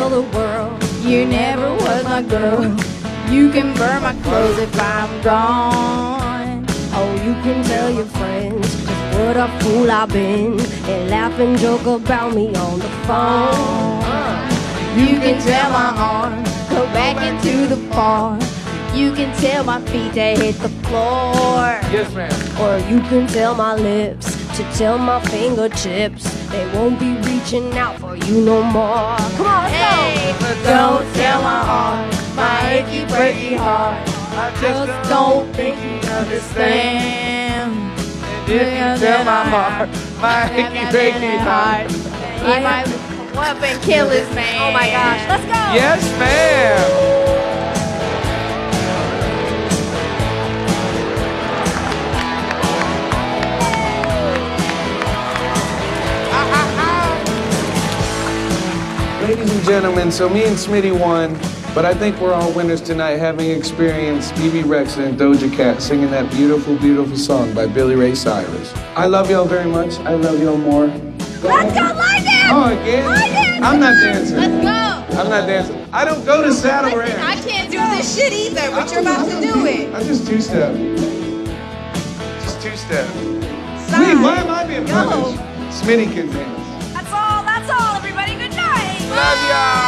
tell the world you never was my girl. You can burn my clothes if I'm gone. Oh, you can tell your friends just what a fool I've been, and laugh and joke about me on the phone. You can tell my arms go back into the bar. You can tell my feet to hit the floor. Yes, ma'am. Or you can tell my lips to tell my fingertips they won't be reaching out for you no more. Come on, hey, don't tell my heart, my achy, breaky heart. I just don't think you understand. You can tell my heart, my achy, breaky heart. He might come up and kill his man. Oh my gosh, let's go. Yes, ma'am. Ladies and gentlemen, so me and Smitty won, but I think we're all winners tonight, having experienced Bebe, Rexha, and Doja Cat singing that beautiful, beautiful song by Billy Ray Cyrus. I love y'all very much. I love y'all more. Let's go line dance! Oh, again? Line dance! I'm not dancing. Let's go! I'm not dancing. I don't go to Saddle Ranch. I can't do this shit either, but you're about to do it. I'm just two-step. Just two-step. Wait, why am I being punished? Smitty can dance. That's all, everybody. Good night. Love y'all.